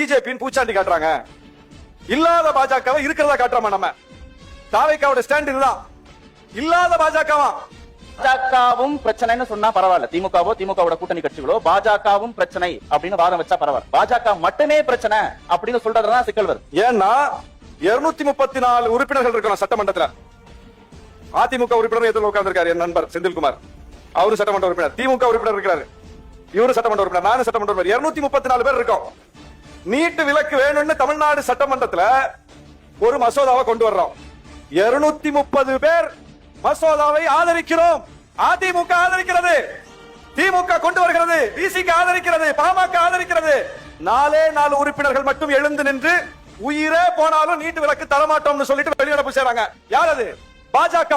பிஜேபியின் பூச்சாண்டி காட்டுறாங்க. இல்லாத பாஜகவை இருக்கிறதா காட்டுறோமா நம்ம? தாவேக்காவோட ஸ்டாண்ட் இதுதான். இல்லாத பாஜகவா? பாஜகவும் பிரச்சனைன்னு சொன்னா பரவாயில்ல, திமுகவோ திமுகவோட கூட்டணி கட்சிகளோ பாஜகவும் பிரச்சனை அப்படின்னு வாதம் வச்சா பரவாயில்ல. பாஜக மட்டுமே பிரச்சனை அப்படின்னு சொல்றதுதான் சிக்கல் வருது. ஏன்னா 234 உறுப்பினர்கள் இருக்கலாம் சட்டமன்றத்தில். அதிமுக உறுப்பினர் எதிர்த்து உட்கார்ந்திருக்காரு என் நண்பர் செந்தில்குமார், அவரு சட்டமன்ற உறுப்பினர். திமுக உறுப்பினர் இருக்கிறாரு, இவரு சட்டமன்ற உறுப்பினர், நானும் சட்டமன்ற உறுப்பினர். 234 பேர் இருக்கோம். நீட்டு விலக்கு வேணும்னு தமிழ்நாடு சட்டமன்றத்தில் ஒரு மசோதாவை கொண்டு வர்றோம். 230 பேர் மசோதாவை ஆதரிக்கிறோம். அதிமுக ஆதரிக்கிறது, திமுக கொண்டு வருகிறது, பிசிக ஆதரிக்கிறது, பாமக ஆதரிக்கிறது. 4 உறுப்பினர்கள் மட்டும் எழுந்து நின்று உயிரே போனாலும் நீட்டு விலக்கு தரமாட்டோம்னு சொல்லிட்டு வெளிநடப்பு செய்றாங்க. யார் அது? பாஜக.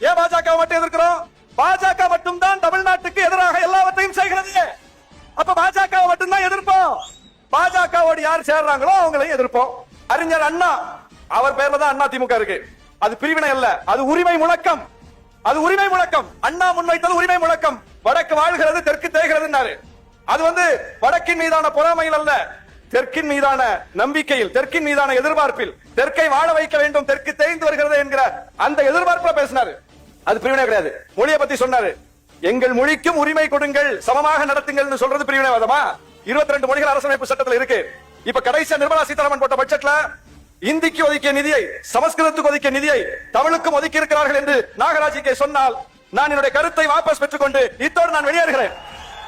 ஏன் பாஜக மட்டும் எதிர்க்கிறோம்? பாஜக மட்டும் தான் தமிழ்நாட்டுக்கு எதிராக எல்லாவற்றையும் செய்கிறது. அப்ப பாஜக மட்டும் தான் எதிர்ப்போம். பாஜகவோடு யார் சேர்றாங்களோ அவங்களையும் எதிர்ப்போம். அறிஞர் அண்ணா, அவர் பேர்ல தான் அண்ணா திமுக இருக்கு. அது பிரிவினை அல்ல, அது உரிமை முழக்கம். அது உரிமை முழக்கம். அண்ணா முன்வைத்தது உரிமை முழக்கம். வடக்கு வாழ்கிறது, தெற்கு தேய்கிறது. அது வடக்கின் மீதான பொறாமையில் அல்ல, தெற்கின் மீதான நம்பிக்கையில், தெற்கின் மீதான எதிர்பார்ப்பில், தெற்கை வாழ வைக்க வேண்டும், தெற்கு தேய்ந்து வருகிறது என்கிற அந்த எதிர்பார்ப்புல பேசினாரு. அது பிரிவினை கிடையாது. மொழியை பத்தி சொன்னாரு. எங்கள் மொழிக்கும் உரிமை கொடுங்கள், சமமாக நடத்துங்கள் சொல்றது பிரிவினைவாதமா? 22 மொழிகள் அரசமைப்பு சட்டத்தில் இருக்கு. இப்ப கடைசியா நிர்மலா சீதாராமன் போட்ட பட்ஜெட்ல இந்திக்கு ஒதுக்கிய நிதியை, சமஸ்கிருதத்துக்கு ஒதுக்கிய நிதியை தமிழுக்கும் ஒதுக்கி இருக்கிறார்கள் என்று நாகராஜிக்கு சொன்னால் நான் என்னுடைய கருத்தை வாபஸ் பெற்றுக் கொண்டு இத்தோடு நான் வெளியேறுகிறேன்.